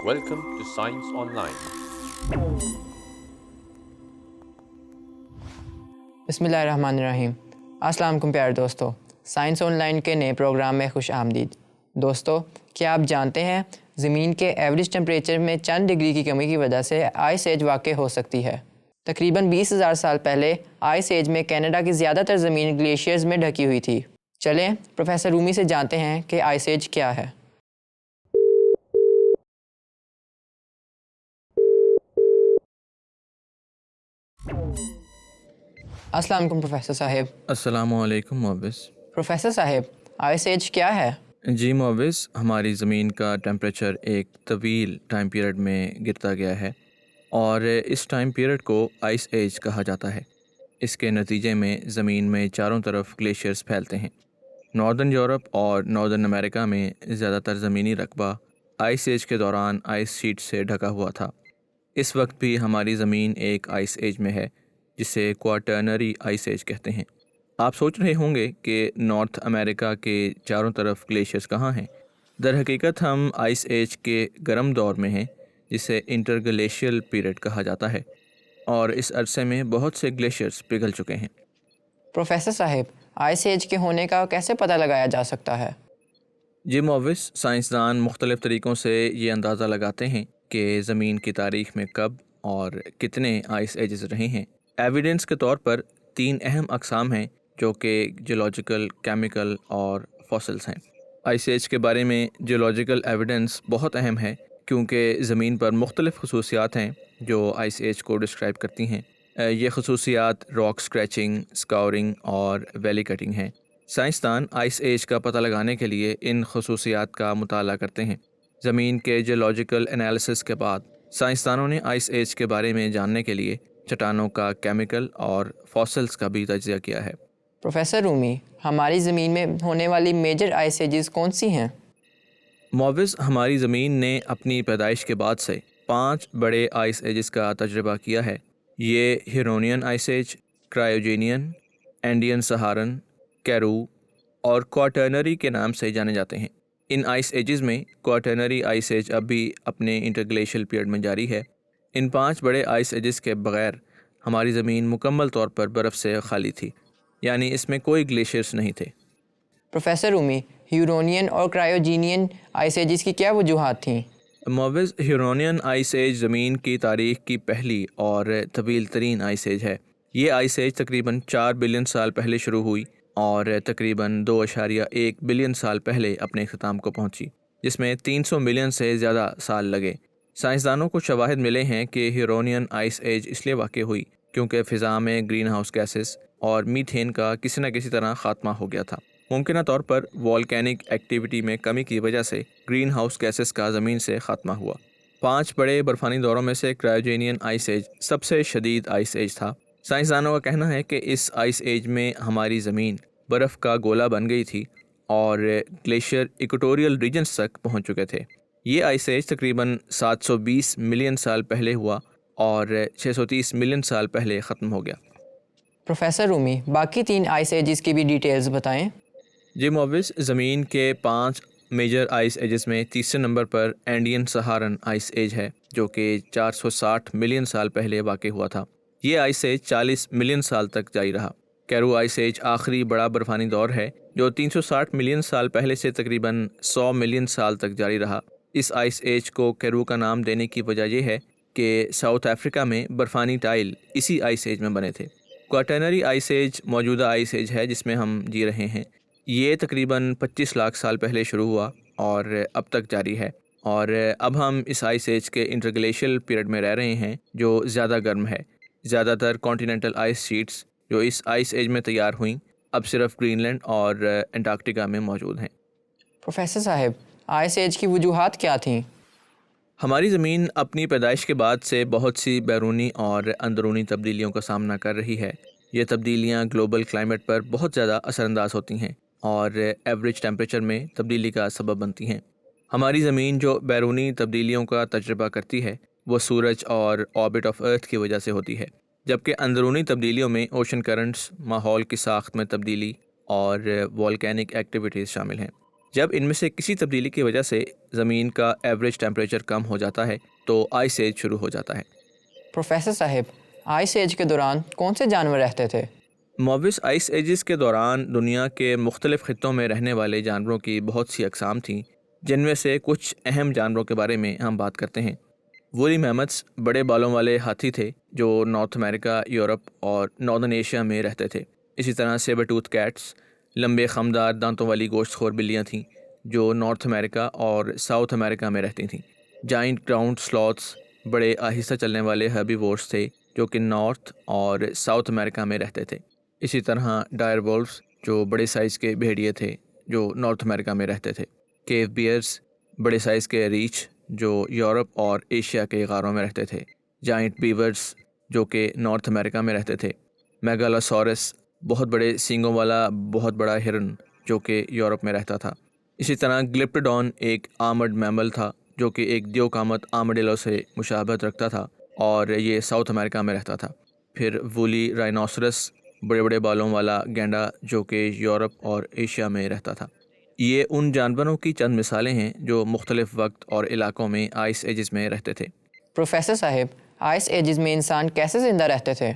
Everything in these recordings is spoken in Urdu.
Welcome to Science Online. بسم اللہ الرحمن الرحیم۔ السلام علیکم پیارے دوستو، سائنس آن لائن کے نئے پروگرام میں خوش آمدید۔ دوستو، کیا آپ جانتے ہیں زمین کے ایوریج ٹمپریچر میں چند ڈگری کی کمی کی وجہ سے آئس ایج واقع ہو سکتی ہے۔ تقریباً 20,000 سال پہلے آئس ایج میں کینیڈا کی زیادہ تر زمین گلیشیئرز میں ڈھکی ہوئی تھی۔ چلیں پروفیسر رومی سے جانتے ہیں کہ آئس ایج کیا ہے۔ السلام علیکم پروفیسر صاحب۔ السلام علیکم معوض۔ پروفیسر صاحب، آئس ایج کیا ہے؟ جی معوض، ہماری زمین کا ٹیمپریچر ایک طویل ٹائم پیریڈ میں گرتا گیا ہے اور اس ٹائم پیریڈ کو آئس ایج کہا جاتا ہے۔ اس کے نتیجے میں زمین میں چاروں طرف گلیشیئرز پھیلتے ہیں۔ ناردرن یورپ اور ناردرن امریکہ میں زیادہ تر زمینی رقبہ آئس ایج کے دوران آئس شیٹ سے ڈھکا ہوا تھا۔ اس وقت بھی ہماری زمین ایک آئس ایج میں ہے جسے کوارٹرنری آئس ایج کہتے ہیں۔ آپ سوچ رہے ہوں گے کہ نارتھ امریکہ کے چاروں طرف گلیشیئرز کہاں ہیں؟ در حقیقت ہم آئس ایج کے گرم دور میں ہیں جسے انٹر گلیشیل پیریڈ کہا جاتا ہے، اور اس عرصے میں بہت سے گلیشیئرز پگھل چکے ہیں۔ پروفیسر صاحب، آئس ایج کے ہونے کا کیسے پتہ لگایا جا سکتا ہے؟ جی معوض، سائنسدان مختلف طریقوں سے یہ اندازہ لگاتے ہیں کہ زمین کی تاریخ میں کب اور کتنے آئس ایجز رہے ہیں۔ ایویڈنس کے طور پر 3 اہم اقسام ہیں جو کہ جیولوجیکل، کیمیکل اور فاسلز ہیں۔ آئس ایج کے بارے میں جیولوجیکل ایویڈنس بہت اہم ہے کیونکہ زمین پر مختلف خصوصیات ہیں جو آئس ایج کو ڈسکرائب کرتی ہیں۔ یہ خصوصیات راک اسکریچنگ، اسکاورنگ اور ویلی کٹنگ ہیں۔ سائنسدان آئس ایج کا پتہ لگانے کے لیے ان خصوصیات کا مطالعہ کرتے ہیں۔ زمین کے جیولوجیکل انالیسس کے بعد سائنسدانوں نے آئس ایج کے بارے میں جاننے کے لیے چٹانوں کا کیمیکل اور فاسلز کا بھی تجزیہ کیا ہے۔ پروفیسر رومی، ہماری زمین میں ہونے والی میجر آئس ایجز کون سی ہیں؟ معوض، ہماری زمین نے اپنی پیدائش کے بعد سے 5 بڑے آئس ایجز کا تجربہ کیا ہے۔ یہ ہیرونین آئس ایج، کرائیوجینین، اینڈین سہارن، کیرو اور کوارٹرنری کے نام سے جانے جاتے ہیں۔ ان آئس ایجز میں کوارٹرنری آئس ایج اب بھی اپنے انٹرگلیشیل پیریڈ میں جاری ہے۔ ان 5 بڑے آئس ایجز کے بغیر ہماری زمین مکمل طور پر برف سے خالی تھی، یعنی اس میں کوئی گلیشیئرز نہیں تھے۔ پروفیسر رومی، ہیورونین اور کرائیوجینین آئس ایجز کی کیا وجوہات تھیں؟ معوض، ہیرونین آئس ایج زمین کی تاریخ کی پہلی اور طویل ترین آئس ایج ہے۔ یہ آئس ایج تقریباً 4 بلین سال پہلے شروع ہوئی اور تقریباً 2.1 بلین سال پہلے اپنے اختتام کو پہنچی، جس میں 300 ملین سے زیادہ سال لگے۔ سائنسدانوں کو شواہد ملے ہیں کہ ہیرونین آئس ایج اس لیے واقع ہوئی کیونکہ فضا میں گرین ہاؤس گیسز اور میتھین کا کسی نہ کسی طرح خاتمہ ہو گیا تھا۔ ممکنہ طور پر والکینک ایکٹیویٹی میں کمی کی وجہ سے گرین ہاؤس گیسز کا زمین سے خاتمہ ہوا۔ 5 بڑے برفانی دوروں میں سے کرائیوجینین آئس ایج سب سے شدید آئس ایج تھا۔ سائنسدانوں کا کہنا ہے کہ اس آئس ایج میں ہماری زمین برف کا گولا بن گئی تھی اور گلیشیئر ایکوٹوریل ریجنز تک پہنچ چکے تھے۔ یہ آئس ایج تقریباً 720 ملین سال پہلے ہوا اور 630 ملین سال پہلے ختم ہو گیا۔ پروفیسر رومی، باقی 3 آئس ایجز کی بھی ڈیٹیلز بتائیں۔ جی معوض، زمین کے 5 میجر آئس ایجز میں تیسرے نمبر پر اینڈین سہارن آئس ایج ہے جو کہ 460 ملین سال پہلے واقع ہوا تھا۔ یہ آئس ایج 40 ملین سال تک جاری رہا۔ کیرو آئس ایج آخری بڑا برفانی دور ہے جو 360 ملین سال پہلے سے تقریباً 100 ملین سال تک جاری رہا۔ اس آئس ایج کو کیرو کا نام دینے کی وجہ یہ ہے کہ ساؤتھ افریقہ میں برفانی ٹائل اسی آئس ایج میں بنے تھے۔ کوارٹرنری آئس ایج موجودہ آئس ایج ہے جس میں ہم جی رہے ہیں۔ یہ تقریباً 25 لاکھ سال پہلے شروع ہوا اور اب تک جاری ہے، اور اب ہم اس آئس ایج کے انٹرگلیشیل پیریڈ میں رہ رہے ہیں جو زیادہ گرم ہے۔ زیادہ تر کانٹیننٹل آئس شیٹس جو اس آئس ایج میں تیار ہوئیں اب صرف گرین لینڈ اور انٹارکٹیکا میں موجود ہیں۔ پروفیسر صاحب، آئس ایج کی وجوہات کیا تھیں؟ ہماری زمین اپنی پیدائش کے بعد سے بہت سی بیرونی اور اندرونی تبدیلیوں کا سامنا کر رہی ہے۔ یہ تبدیلیاں گلوبل کلائمیٹ پر بہت زیادہ اثر انداز ہوتی ہیں اور ایوریج ٹیمپریچر میں تبدیلی کا سبب بنتی ہیں۔ ہماری زمین جو بیرونی تبدیلیوں کا تجربہ کرتی ہے وہ سورج اور آربٹ آف ارتھ کی وجہ سے ہوتی ہے۔ جبکہ اندرونی تبدیلیوں میں اوشن کرنٹس، ماحول کی ساخت میں تبدیلی اور والکینک ایکٹیویٹیز شامل ہیں۔ جب ان میں سے کسی تبدیلی کی وجہ سے زمین کا ایوریج ٹیمپریچر کم ہو جاتا ہے تو آئس ایج شروع ہو جاتا ہے۔ پروفیسر صاحب، آئس ایج کے دوران کون سے جانور رہتے تھے؟ مووس آئس ایجز کے دوران دنیا کے مختلف خطوں میں رہنے والے جانوروں کی بہت سی اقسام تھیں، جن میں سے کچھ اہم جانوروں کے بارے میں ہم بات کرتے ہیں۔ وولی میمتس بڑے بالوں والے ہاتھی تھے جو نارتھ امریکہ، یورپ اور ناردرن ایشیا میں رہتے تھے۔ اسی طرح سیبر ٹوتھ کیٹس لمبے خمدار دانتوں والی گوشت خور بلیاں تھیں جو نارتھ امریکہ اور ساؤتھ امریکہ میں رہتی تھیں۔ جائنٹ گراؤنڈ سلوتھس بڑے آہستہ چلنے والے ہربی وورس تھے جو کہ نارتھ اور ساؤتھ امریکہ میں رہتے تھے۔ اسی طرح ڈائر وولفز جو بڑے سائز کے بھیڑیے تھے جو نارتھ امریکہ میں رہتے تھے۔ کیو بیئرز بڑے سائز کے ریچھ جو یورپ اور ایشیا کے غاروں میں رہتے تھے۔ جائنٹ بیورز جو کہ نارتھ امریکہ میں رہتے تھے۔ میگالوسورس بہت بڑے سینگوں والا بہت بڑا ہرن جو کہ یورپ میں رہتا تھا۔ اسی طرح گلپٹوڈون ایک آرمڈ میمل تھا جو کہ ایک دیوقامت آرمڈیلو سے مشابہت رکھتا تھا اور یہ ساؤتھ امریکہ میں رہتا تھا۔ پھر وولی رائنوسرس بڑے بڑے بالوں والا گینڈا جو کہ یورپ اور ایشیا میں رہتا تھا۔ یہ ان جانوروں کی چند مثالیں ہیں جو مختلف وقت اور علاقوں میں آئس ایجز میں رہتے تھے۔ پروفیسر صاحب، آئس ایجز میں انسان کیسے زندہ رہتے تھے؟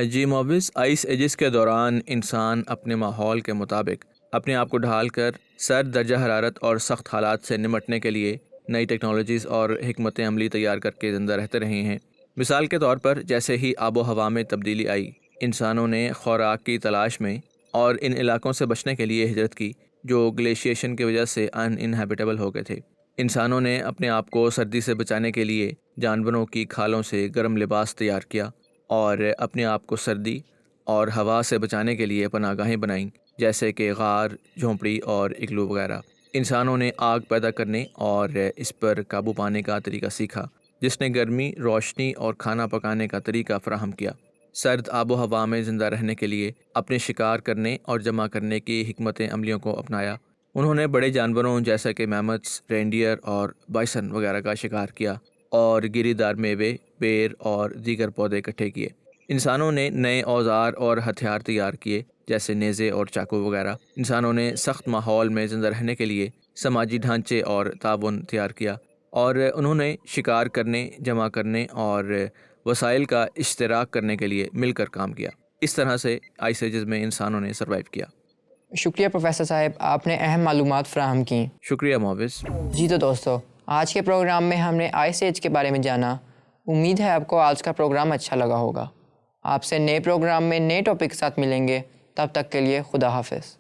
جی مووس، آئس ایجز کے دوران انسان اپنے ماحول کے مطابق اپنے آپ کو ڈھال کر سرد درجہ حرارت اور سخت حالات سے نمٹنے کے لیے نئی ٹیکنالوجیز اور حکمت عملی تیار کر کے زندہ رہتے رہے ہیں۔ مثال کے طور پر جیسے ہی آب و ہوا میں تبدیلی آئی، انسانوں نے خوراک کی تلاش میں اور ان علاقوں سے بچنے کے لیے ہجرت کی جو گلیشیشن کی وجہ سے انہیبیٹیبل ہو گئے تھے۔ انسانوں نے اپنے آپ کو سردی سے بچانے کے لیے جانوروں کی کھالوں سے گرم لباس تیار کیا اور اپنے آپ کو سردی اور ہوا سے بچانے کے لیے پناہ گاہیں بنائیں جیسے کہ غار، جھونپڑی اور اگلو وغیرہ۔ انسانوں نے آگ پیدا کرنے اور اس پر قابو پانے کا طریقہ سیکھا جس نے گرمی، روشنی اور کھانا پکانے کا طریقہ فراہم کیا۔ سرد آب و ہوا میں زندہ رہنے کے لیے اپنے شکار کرنے اور جمع کرنے کی حکمت عملیوں کو اپنایا۔ انہوں نے بڑے جانوروں جیسے کہ میمتس، رینڈیئر اور بائسن وغیرہ کا شکار کیا اور گری دار میوے، بیر اور دیگر پودے اکٹھے کیے۔ انسانوں نے نئے اوزار اور ہتھیار تیار کیے جیسے نیزے اور چاقو وغیرہ۔ انسانوں نے سخت ماحول میں زندہ رہنے کے لیے سماجی ڈھانچے اور تعاون تیار کیا اور انہوں نے شکار کرنے، جمع کرنے اور وسائل کا اشتراک کرنے کے لیے مل کر کام کیا۔ اس طرح سے آئس ایجز میں انسانوں نے سروائیو کیا۔ شکریہ پروفیسر صاحب، آپ نے اہم معلومات فراہم کیں۔ شکریہ مووس۔ جی تو دوستو، آج کے پروگرام میں ہم نے آئس ایج کے بارے میں جانا۔ امید ہے آپ کو آج کا پروگرام اچھا لگا ہوگا۔ آپ سے نئے پروگرام میں نئے ٹاپک کے ساتھ ملیں گے، تب تک کے لیے خدا حافظ۔